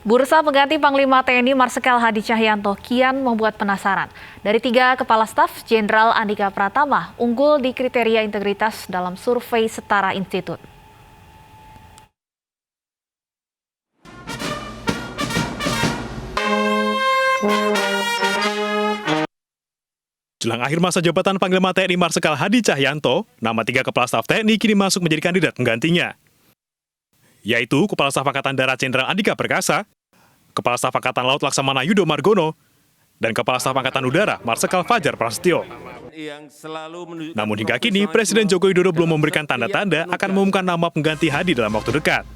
Bursa pengganti Panglima TNI Marsikal Hadi Cahyanto kian membuat penasaran. Dari 3 kepala staf, Jenderal Andika Pratama unggul di kriteria integritas dalam survei Setara Institut. Jelang akhir masa jabatan Panglima TNI Marsikal Hadi Cahyanto, nama 3 kepala staf TNI kini masuk menjadi kandidat penggantinya, yaitu Kepala Staf Angkatan Darat Jenderal Andika Perkasa, Kepala Staf Angkatan Laut Laksamana Yudo Margono, dan Kepala Staf Angkatan Udara Marsikal Fajar Prasetyo. Namun hingga kini, Presiden Joko Widodo belum memberikan tanda-tanda akan mengumumkan nama pengganti Hadi dalam waktu dekat.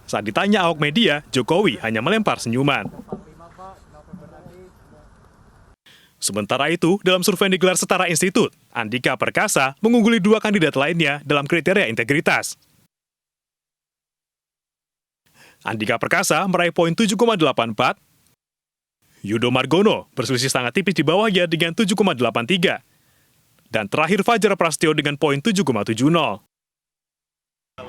Saat ditanya awak media, Jokowi hanya melempar senyuman. Sementara itu, dalam survei yang digelar Setara Institut, Andika Perkasa mengungguli 2 kandidat lainnya dalam kriteria integritas. Andika Perkasa meraih poin 7,84, Yudo Margono berselisih sangat tipis di bawahnya dengan 7,83, dan terakhir Fajar Prasetyo dengan poin 7,70.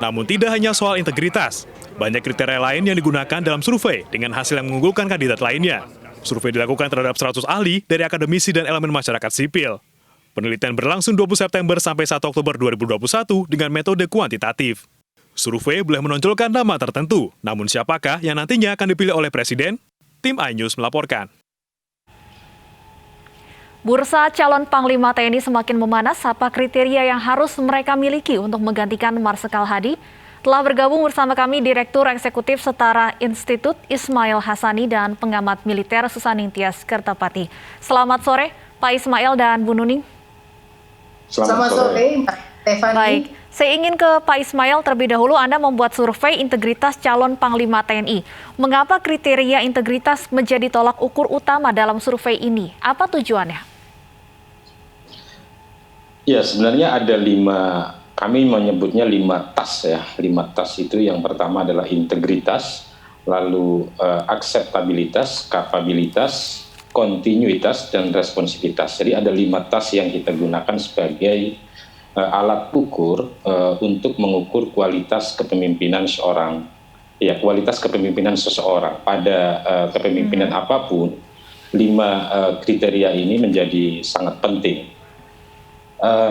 Namun tidak hanya soal integritas, banyak kriteria lain yang digunakan dalam survei dengan hasil yang mengunggulkan kandidat lainnya. Survei dilakukan terhadap 100 ahli dari akademisi dan elemen masyarakat sipil. Penelitian berlangsung 20 September sampai 1 Oktober 2021 dengan metode kuantitatif. Survei boleh menonjolkan nama tertentu, namun siapakah yang nantinya akan dipilih oleh Presiden? Tim iNews melaporkan. Bursa calon Panglima TNI semakin memanas. Apa kriteria yang harus mereka miliki untuk menggantikan Marsikal Hadi? Telah bergabung bersama kami Direktur Eksekutif Setara Institut Ismail Hassani dan pengamat militer Susaning Tias Kertapati. Selamat sore, Pak Ismail dan Bu Nuning. Selamat sore, Mbak Stefani. Baik, saya ingin ke Pak Ismail terlebih dahulu. Anda membuat survei integritas calon Panglima TNI. Mengapa kriteria integritas menjadi tolak ukur utama dalam survei ini? Apa tujuannya? Ya, sebenarnya ada 5, kami menyebutnya 5 tas ya. 5 tas itu yang pertama adalah integritas, lalu akseptabilitas, kapabilitas, kontinuitas, dan responsivitas. Jadi ada 5 tas yang kita gunakan sebagai alat ukur untuk mengukur kualitas kepemimpinan kualitas kepemimpinan seseorang pada kepemimpinan apapun. 5 kriteria ini menjadi sangat penting.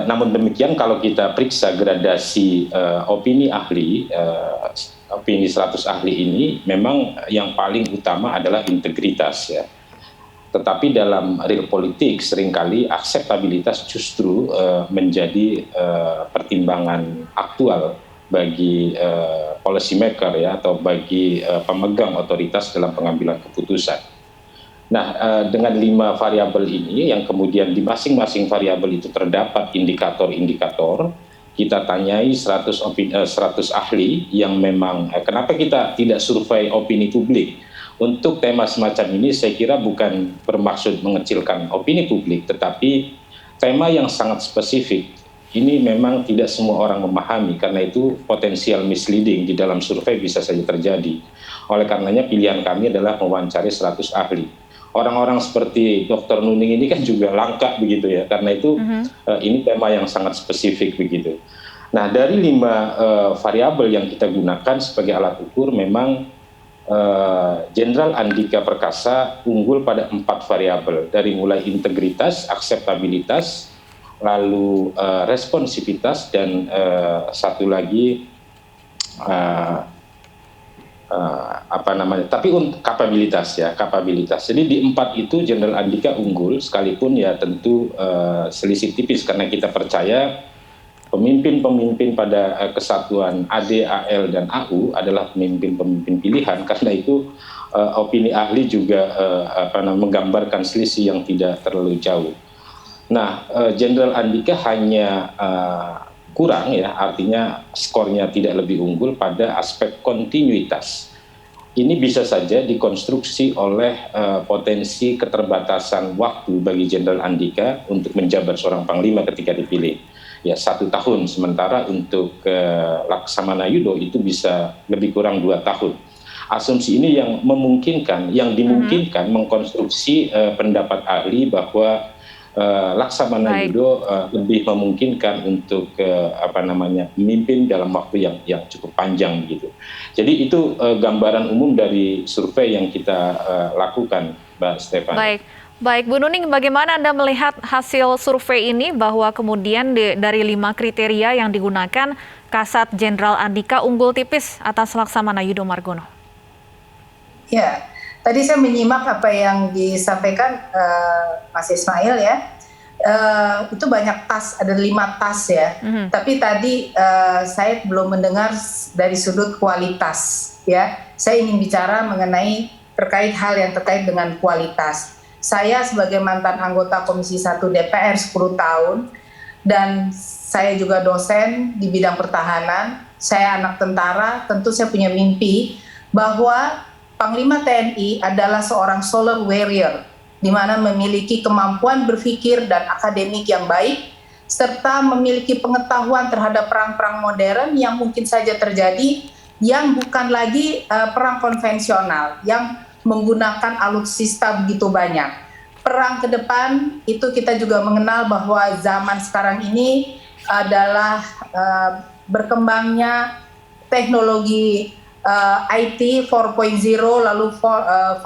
Namun demikian, kalau kita periksa gradasi opini ahli, opini 100 ahli ini, memang yang paling utama adalah integritas ya. Tetapi dalam real politik seringkali akseptabilitas justru menjadi pertimbangan aktual bagi policy maker ya, atau bagi pemegang otoritas dalam pengambilan keputusan. Nah, dengan 5 variabel ini yang kemudian di masing-masing variabel itu terdapat indikator-indikator, kita tanyai 100 ahli yang memang kenapa kita tidak survei opini publik. Untuk tema semacam ini saya kira bukan bermaksud mengecilkan opini publik, tetapi tema yang sangat spesifik ini memang tidak semua orang memahami, karena itu potensial misleading di dalam survei bisa saja terjadi. Oleh karenanya pilihan kami adalah mewawancari 100 ahli. Orang-orang seperti Dr. Nuning ini kan juga langka begitu ya, karena itu ini tema yang sangat spesifik begitu. Nah, dari 5 variabel yang kita gunakan sebagai alat ukur, memang Jenderal Andika Perkasa unggul pada 4 variabel, dari mulai integritas, akseptabilitas, lalu responsivitas, dan satu lagi tapi untuk kapabilitas ya, kapabilitas. Jadi di 4 itu Jenderal Andika unggul, sekalipun ya tentu selisih tipis, karena kita percaya pemimpin-pemimpin pada kesatuan AD, AL, dan AU adalah pemimpin-pemimpin pilihan. Karena itu opini ahli juga menggambarkan selisih yang tidak terlalu jauh. Nah, Jenderal Andika hanya kurang ya, artinya skornya tidak lebih unggul pada aspek kontinuitas. Ini bisa saja dikonstruksi oleh potensi keterbatasan waktu bagi Jenderal Andika untuk menjabat seorang panglima ketika dipilih. Ya, 1 tahun, sementara untuk Laksamana Yudo itu bisa lebih kurang 2 tahun. Asumsi ini yang dimungkinkan mengkonstruksi pendapat ahli bahwa Laksamana Baik. Yudo lebih memungkinkan untuk memimpin dalam waktu yang cukup panjang begitu. Jadi itu gambaran umum dari survei yang kita lakukan, Mbak Stefan. Baik, baik Bu Nuning, bagaimana Anda melihat hasil survei ini bahwa kemudian dari 5 kriteria yang digunakan, Kasat Jenderal Andika unggul tipis atas Laksamana Yudo Margono? Ya, tadi saya menyimak apa yang disampaikan Mas Ismail ya. Itu banyak tas, ada 5 tas ya. Tapi tadi saya belum mendengar dari sudut kualitas ya. Saya ingin bicara mengenai terkait hal yang terkait dengan kualitas. Saya sebagai mantan anggota Komisi 1 DPR 10 tahun dan saya juga dosen di bidang pertahanan. Saya anak tentara, tentu saya punya mimpi bahwa Panglima TNI adalah seorang solar warrior, di mana memiliki kemampuan berpikir dan akademik yang baik, serta memiliki pengetahuan terhadap perang-perang modern yang mungkin saja terjadi, yang bukan lagi perang konvensional, yang menggunakan alutsista begitu banyak. Perang ke depan, itu kita juga mengenal bahwa zaman sekarang ini adalah berkembangnya teknologi IT 4.0, lalu 5.0,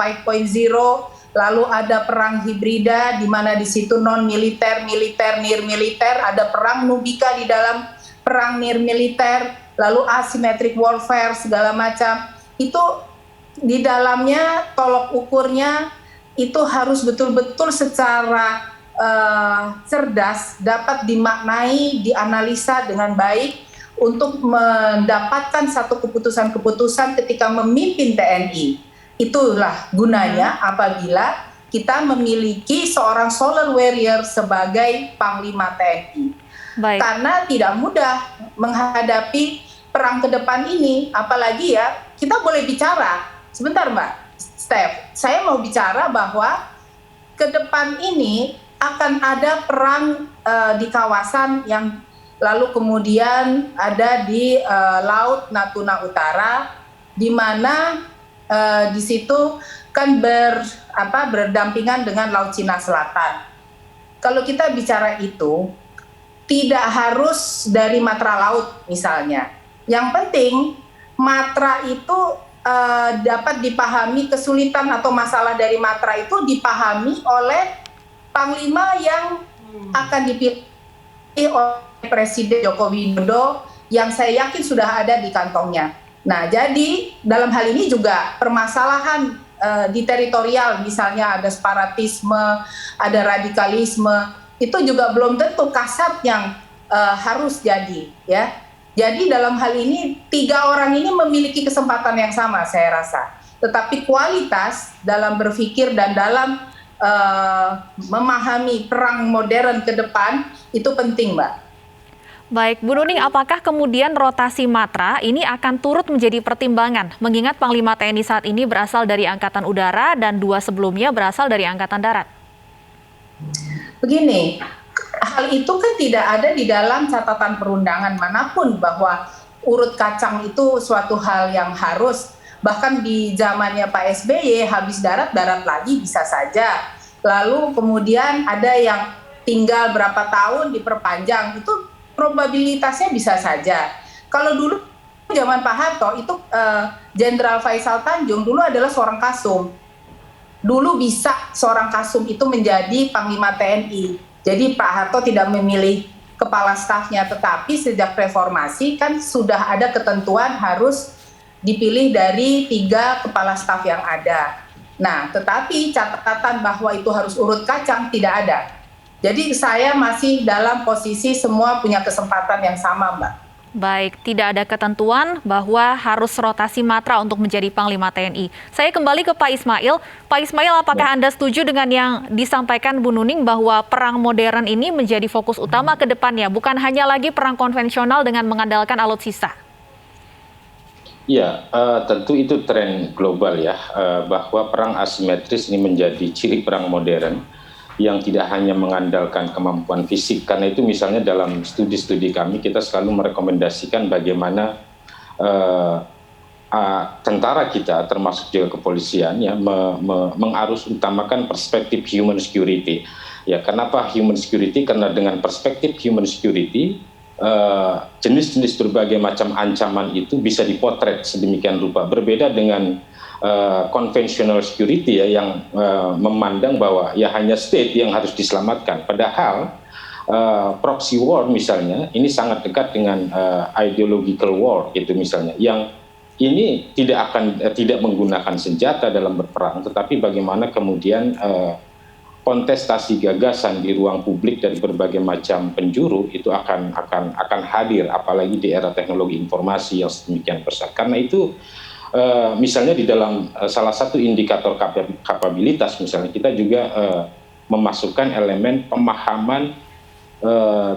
lalu ada perang hibrida di mana di situ non militer, militer, nir militer, ada perang nubika di dalam perang nir militer, lalu asymmetric warfare segala macam. Itu di dalamnya tolok ukurnya itu harus betul-betul secara cerdas dapat dimaknai, dianalisa dengan baik untuk mendapatkan satu keputusan-keputusan ketika memimpin TNI. Itulah gunanya apabila kita memiliki seorang solar warrior sebagai Panglima TNI. Baik. Karena tidak mudah menghadapi perang ke depan ini, apalagi ya, kita boleh bicara. Sebentar Mbak Steph, saya mau bicara bahwa ke depan ini akan ada perang di kawasan yang lalu kemudian ada di Laut Natuna Utara, di mana di situ kan berdampingan dengan Laut Cina Selatan. Kalau kita bicara itu, tidak harus dari matra laut misalnya. Yang penting matra itu dapat dipahami, kesulitan atau masalah dari matra itu dipahami oleh Panglima yang akan dipilih oleh Presiden Joko Widodo yang saya yakin sudah ada di kantongnya. Nah, jadi dalam hal ini juga permasalahan di teritorial, misalnya ada separatisme, ada radikalisme, itu juga belum tentu Kasat yang harus jadi, ya. Jadi dalam hal ini 3 orang ini memiliki kesempatan yang sama, saya rasa. Tetapi kualitas dalam berpikir dan dalam memahami perang modern ke depan itu penting, Mbak. Baik, Bu Nuning, apakah kemudian rotasi matra ini akan turut menjadi pertimbangan? Mengingat Panglima TNI saat ini berasal dari Angkatan Udara dan 2 sebelumnya berasal dari Angkatan Darat. Begini, hal itu kan tidak ada di dalam catatan perundangan manapun bahwa urut kacang itu suatu hal yang harus. Bahkan di zamannya Pak SBY, habis darat lagi bisa saja. Lalu kemudian ada yang tinggal berapa tahun diperpanjang, itu probabilitasnya bisa saja. Kalau dulu zaman Pak Harto itu Jenderal Faisal Tanjung dulu adalah seorang Kasum. Dulu bisa seorang Kasum itu menjadi Panglima TNI. Jadi Pak Harto tidak memilih kepala stafnya, tetapi sejak reformasi kan sudah ada ketentuan harus dipilih dari 3 kepala staf yang ada. Nah, tetapi catatan bahwa itu harus urut kacang tidak ada. Jadi saya masih dalam posisi semua punya kesempatan yang sama, Mbak. Baik, tidak ada ketentuan bahwa harus rotasi matra untuk menjadi Panglima TNI. Saya kembali ke Pak Ismail. Pak Ismail, apakah Anda setuju dengan yang disampaikan Bu Nuning bahwa perang modern ini menjadi fokus utama ke depannya, bukan hanya lagi perang konvensional dengan mengandalkan alutsista? Ya, tentu itu tren global ya, bahwa perang asimetris ini menjadi ciri perang modern yang tidak hanya mengandalkan kemampuan fisik. Karena itu misalnya dalam studi-studi kami kita selalu merekomendasikan bagaimana tentara kita termasuk juga kepolisian ya mengarus utamakan perspektif human security. Ya, kenapa human security? Karena dengan perspektif human security jenis-jenis berbagai macam ancaman itu bisa dipotret sedemikian rupa. Berbeda dengan conventional security ya yang memandang bahwa ya hanya state yang harus diselamatkan. Padahal proxy war misalnya ini sangat dekat dengan ideological war gitu misalnya, yang ini tidak menggunakan senjata dalam berperang, tetapi bagaimana kemudian kontestasi gagasan di ruang publik dari berbagai macam penjuru itu akan hadir, apalagi di era teknologi informasi yang sedemikian pesat. Karena itu misalnya di dalam salah satu indikator kapabilitas misalnya kita juga memasukkan elemen pemahaman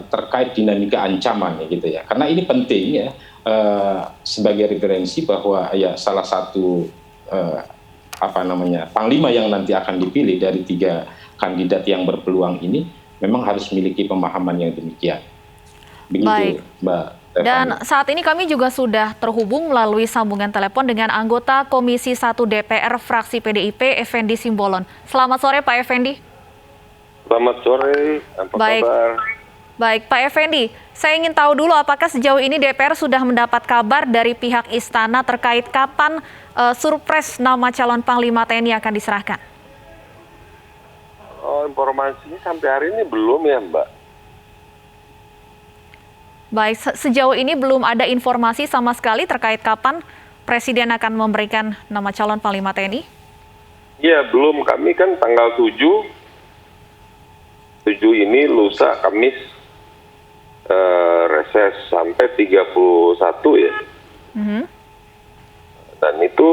terkait dinamika ancaman ya gitu ya. Karena ini penting ya sebagai referensi bahwa ya salah satu panglima yang nanti akan dipilih dari 3 kandidat yang berpeluang ini memang harus memiliki pemahaman yang demikian. Begitu. Baik. Mbak. Dan saat ini kami juga sudah terhubung melalui sambungan telepon dengan anggota Komisi 1 DPR fraksi PDIP, Effendi Simbolon. Selamat sore Pak Effendi. Selamat sore, apa kabar? Baik, Pak Effendi, saya ingin tahu dulu apakah sejauh ini DPR sudah mendapat kabar dari pihak Istana terkait kapan surpres nama calon Panglima TNI akan diserahkan? Oh, informasinya sampai hari ini belum ya, Mbak. Baik, sejauh ini belum ada informasi sama sekali terkait kapan Presiden akan memberikan nama calon Panglima TNI? Iya, belum. Kami kan tanggal 7 ini lusa Kamis reses sampai 31 ya. Dan itu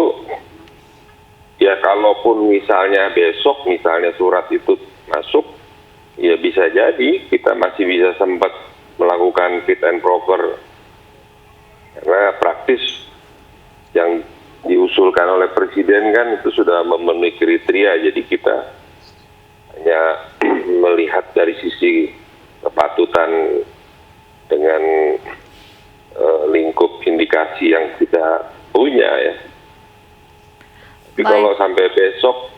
ya kalaupun misalnya besok misalnya surat itu masuk, ya bisa jadi kita masih bisa sempat melakukan fit and proper. Karena praktis yang diusulkan oleh Presiden kan itu sudah memenuhi kriteria, jadi kita hanya melihat dari sisi kepatutan dengan lingkup indikasi yang kita punya ya. Tapi kalau sampai besok,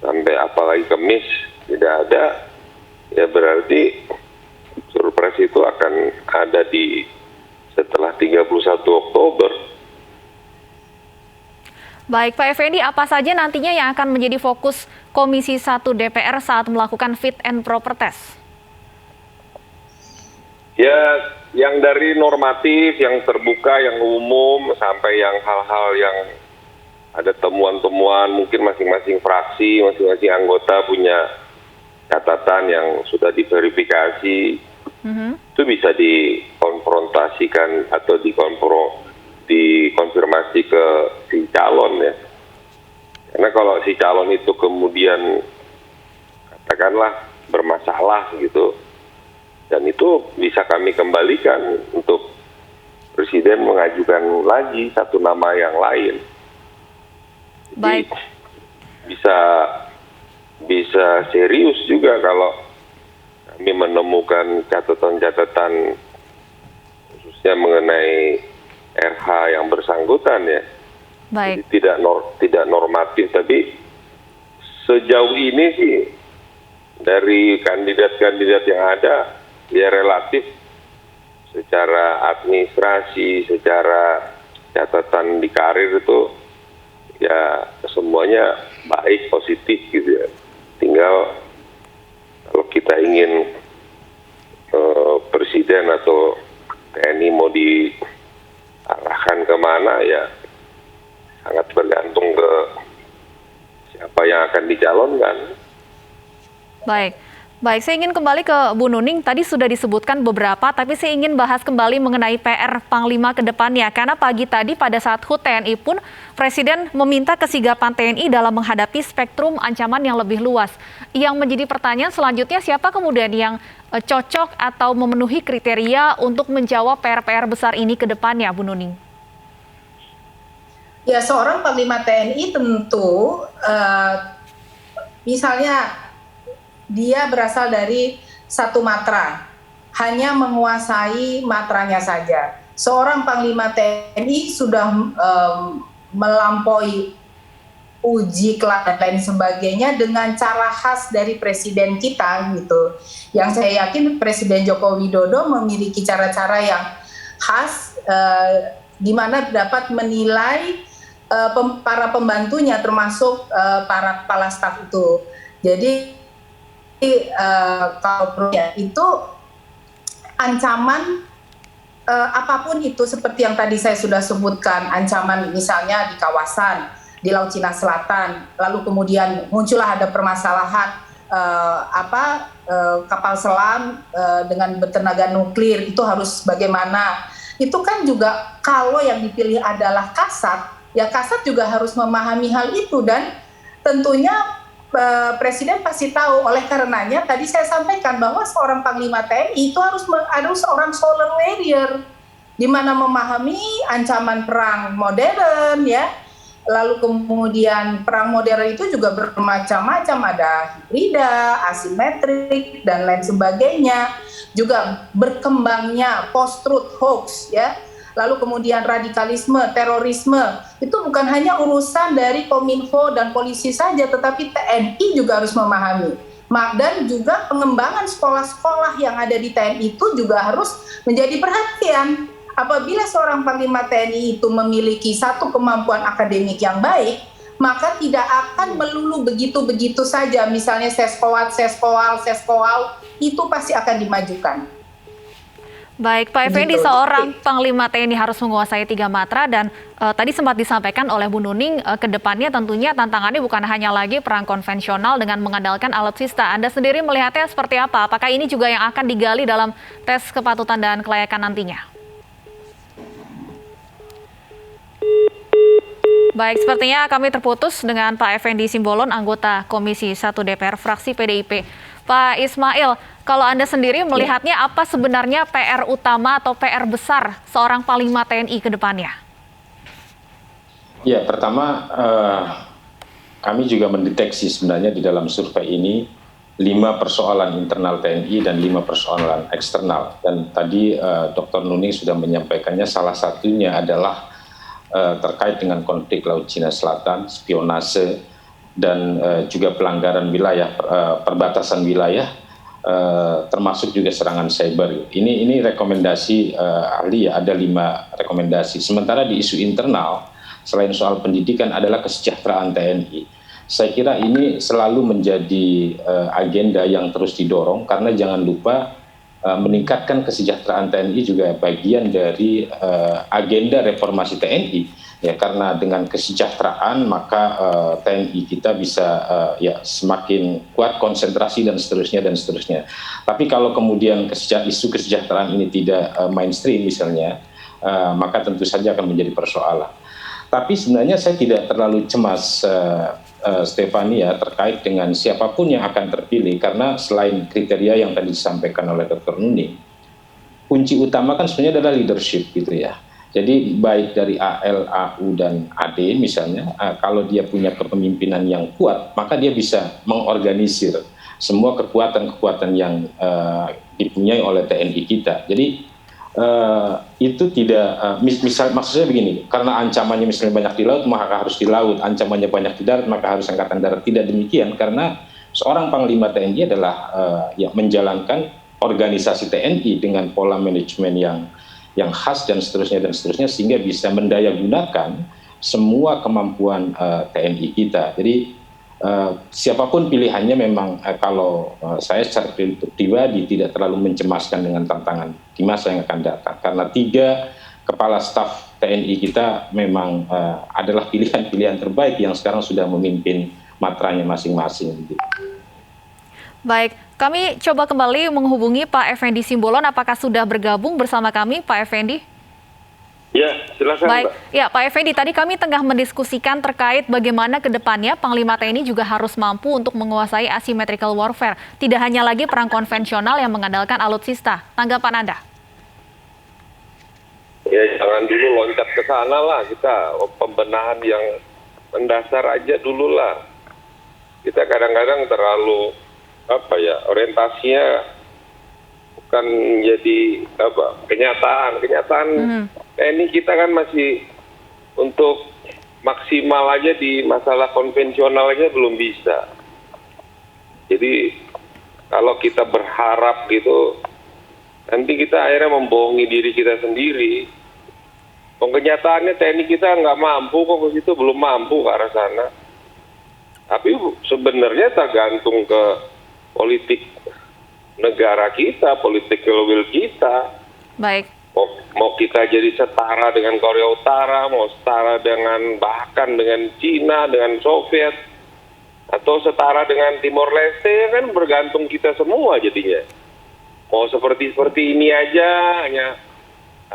sampai apalagi Kamis tidak ada, ya berarti surprise itu akan ada di setelah 31 Oktober. Baik, Pak Effendi, apa saja nantinya yang akan menjadi fokus Komisi 1 DPR saat melakukan fit and proper test? Ya, yang dari normatif, yang terbuka, yang umum, sampai yang hal-hal yang ada temuan-temuan, mungkin masing-masing fraksi, masing-masing anggota punya catatan yang sudah diverifikasi, itu bisa dikonfrontasikan atau dikonfirmasi ke si calon ya. Karena kalau si calon itu kemudian katakanlah bermasalah gitu, dan itu bisa kami kembalikan untuk Presiden mengajukan lagi satu nama yang lain. Jadi, baik. Bisa serius juga kalau kami menemukan catatan-catatan khususnya mengenai RH yang bersangkutan ya. Baik. Jadi tidak normatif, tapi sejauh ini sih dari kandidat-kandidat yang ada ya relatif secara administrasi, secara catatan di karir itu ya semuanya baik, positif gitu ya. Tinggal kalau kita ingin Presiden atau TNI mau diarahkan kemana ya sangat bergantung ke siapa yang akan dicalonkan. Baik. Baik, saya ingin kembali ke Bu Nuning. Tadi sudah disebutkan beberapa, tapi saya ingin bahas kembali mengenai PR Panglima ke depannya. Karena pagi tadi pada saat HUT TNI pun, Presiden meminta kesigapan TNI dalam menghadapi spektrum ancaman yang lebih luas. Yang menjadi pertanyaan selanjutnya, siapa kemudian yang cocok atau memenuhi kriteria untuk menjawab PR-PR besar ini ke depannya, Bu Nuning? Ya, seorang Panglima TNI tentu, misalnya dia berasal dari satu matra, hanya menguasai matranya saja. seorang Panglima TNI sudah melampaui uji kelak dan lain sebagainya dengan cara khas dari presiden kita gitu. Yang saya yakin Presiden Joko Widodo memiliki cara-cara yang khas di mana dapat menilai para pembantunya termasuk para kepala staf itu. Jadi kalau itu ancaman apapun itu seperti yang tadi saya sudah sebutkan, ancaman misalnya di kawasan di Laut Cina Selatan, lalu kemudian muncullah ada permasalahan kapal selam dengan bertenaga nuklir, itu harus bagaimana? Itu kan juga kalau yang dipilih adalah Kasat, ya Kasat juga harus memahami hal itu dan tentunya Presiden pasti tahu. Oleh karenanya tadi saya sampaikan bahwa seorang Panglima TNI itu harus seorang solar warrior, di mana memahami ancaman perang modern ya. Lalu kemudian perang modern itu juga bermacam-macam, ada hibrida, asimetrik, dan lain sebagainya. Juga berkembangnya post-truth hoax, ya. Lalu kemudian radikalisme, terorisme, itu bukan hanya urusan dari Kominfo dan polisi saja, tetapi TNI juga harus memahami. Dan juga pengembangan sekolah-sekolah yang ada di TNI itu juga harus menjadi perhatian. Apabila seorang Panglima TNI itu memiliki satu kemampuan akademik yang baik, maka tidak akan melulu begitu-begitu saja. Misalnya seskoal, itu pasti akan dimajukan. Baik, Pak Effendi, seorang Panglima TNI harus menguasai 3 matra dan tadi sempat disampaikan oleh Bu Nuning, ke depannya tentunya tantangannya bukan hanya lagi perang konvensional dengan mengandalkan alutsista. Anda sendiri melihatnya seperti apa? Apakah ini juga yang akan digali dalam tes kepatutan dan kelayakan nantinya? Baik, sepertinya kami terputus dengan Pak Effendi Simbolon, anggota Komisi 1 DPR fraksi PDIP. Pak Ismail, kalau Anda sendiri melihatnya apa sebenarnya PR utama atau PR besar seorang Panglima TNI ke depannya? Ya, pertama kami juga mendeteksi sebenarnya di dalam survei ini 5 persoalan internal TNI dan 5 persoalan eksternal. Dan tadi Dr. Nuning sudah menyampaikannya, salah satunya adalah terkait dengan konflik Laut Cina Selatan, spionase, dan juga pelanggaran wilayah, perbatasan wilayah, termasuk juga serangan cyber. Ini rekomendasi ahli ya, ada 5 rekomendasi. Sementara di isu internal, selain soal pendidikan adalah kesejahteraan TNI. Saya kira ini selalu menjadi agenda yang terus didorong, karena jangan lupa meningkatkan kesejahteraan TNI juga bagian dari agenda reformasi TNI, ya, karena dengan kesejahteraan maka TNI kita bisa ya semakin kuat, konsentrasi dan seterusnya. Tapi kalau kemudian isu kesejahteraan ini tidak mainstream misalnya, maka tentu saja akan menjadi persoalan. Tapi sebenarnya saya tidak terlalu cemas, Stefania, terkait dengan siapapun yang akan terpilih, karena selain kriteria yang tadi disampaikan oleh Dr. Nuning, kunci utama kan sebenarnya adalah leadership gitu ya. Jadi baik dari AL, AU, dan AD misalnya, kalau dia punya kepemimpinan yang kuat, maka dia bisa mengorganisir semua kekuatan-kekuatan yang dipunyai oleh TNI kita. Jadi itu tidak, maksudnya begini, karena ancamannya misalnya banyak di laut, maka harus di laut, ancamannya banyak di darat, maka harus angkatan darat. Tidak demikian, karena seorang Panglima TNI adalah ya, menjalankan organisasi TNI dengan pola manajemen yang khas dan seterusnya, sehingga bisa mendayagunakan semua kemampuan TNI kita. Jadi siapapun pilihannya, memang kalau saya secara pribadi tidak terlalu mencemaskan dengan tantangan di masa yang akan datang, karena 3 kepala staf TNI kita memang adalah pilihan-pilihan terbaik yang sekarang sudah memimpin matranya masing-masing. Baik, kami coba kembali menghubungi Pak Effendi Simbolon. Apakah sudah bergabung bersama kami, Pak Effendi? Ya, silakan. Baik, Mbak. ya Pak Effendi, tadi kami tengah mendiskusikan terkait bagaimana ke depannya Panglima TNI juga harus mampu untuk menguasai asymmetrical warfare. Tidak hanya lagi perang konvensional yang mengandalkan alutsista. Tanggapan Anda? Ya, jangan dulu loncat ke sana lah, kita pembenahan yang mendasar aja dulu lah. Kita kadang-kadang terlalu orientasinya bukan jadi kenyataan. TNI kita kan masih untuk maksimal aja di masalah konvensional aja belum bisa. Jadi kalau kita berharap gitu, nanti kita akhirnya membohongi diri kita sendiri. Kenyataannya TNI kita nggak mampu kok ke situ, belum mampu ke arah sana. Tapi sebenarnya tergantung ke politik negara kita, politik global kita. Baik. Mau kita jadi setara dengan Korea Utara, mau setara dengan bahkan dengan Cina, dengan Soviet, atau setara dengan Timor Leste, kan bergantung kita semua jadinya. Mau seperti ini aja,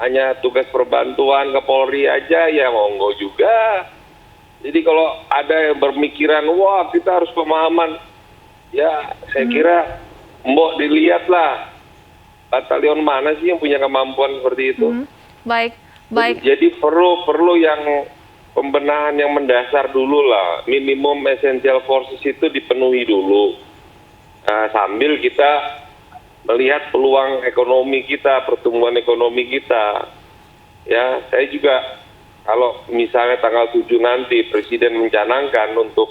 hanya tugas perbantuan ke Polri aja, ya monggo juga. Jadi kalau ada yang bermikiran, wah kita harus pemahaman, ya saya kira mbok dilihatlah batalion mana sih yang punya kemampuan seperti itu. Baik. Jadi perlu yang pembenahan yang mendasar dulu lah, minimum essential forces itu dipenuhi dulu. Sambil kita melihat peluang ekonomi kita, pertumbuhan ekonomi kita. Ya, saya juga kalau misalnya tanggal 7 nanti Presiden mencanangkan untuk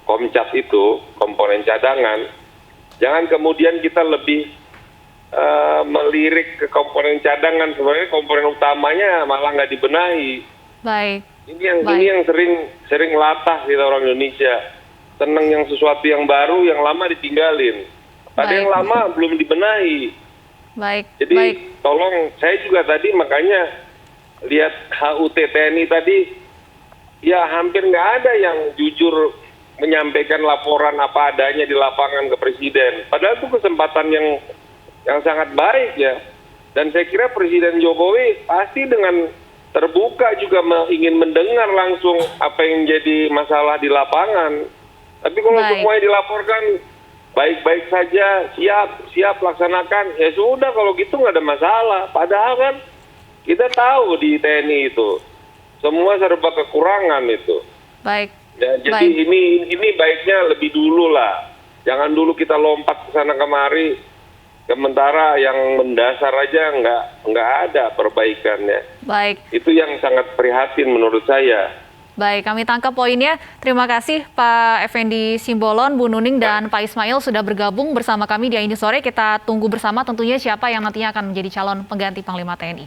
Komcat itu, komponen cadangan, jangan kemudian kita lebih melirik ke komponen cadangan, sebenarnya komponen utamanya malah nggak dibenahi. Baik. Ini yang sering latah kita orang Indonesia, seneng yang sesuatu yang baru, yang lama ditinggalin. Ada yang lama belum dibenahi. Baik. Jadi tolong, saya juga tadi makanya lihat HUT TNI tadi, ya hampir nggak ada yang jujur menyampaikan laporan apa adanya di lapangan ke Presiden. Padahal itu kesempatan yang sangat baik ya. Dan saya kira Presiden Jokowi pasti dengan terbuka juga ingin mendengar langsung apa yang jadi masalah di lapangan. Tapi kalau semuanya dilaporkan baik-baik saja, siap laksanakan, ya sudah kalau gitu nggak ada masalah. Padahal kan kita tahu di TNI itu semua serba kekurangan itu. Baik. Ya, jadi ini baiknya lebih dulu lah. Jangan dulu kita lompat ke sana kemari. Sementara yang mendasar aja nggak ada perbaikannya. Baik. Itu yang sangat prihatin menurut saya. Baik, kami tangkap poinnya. Terima kasih Pak Effendi Simbolon, Bu Nuning, dan Pak Ismail sudah bergabung bersama kami di Ini Sore. Kita tunggu bersama tentunya siapa yang nantinya akan menjadi calon pengganti Panglima TNI.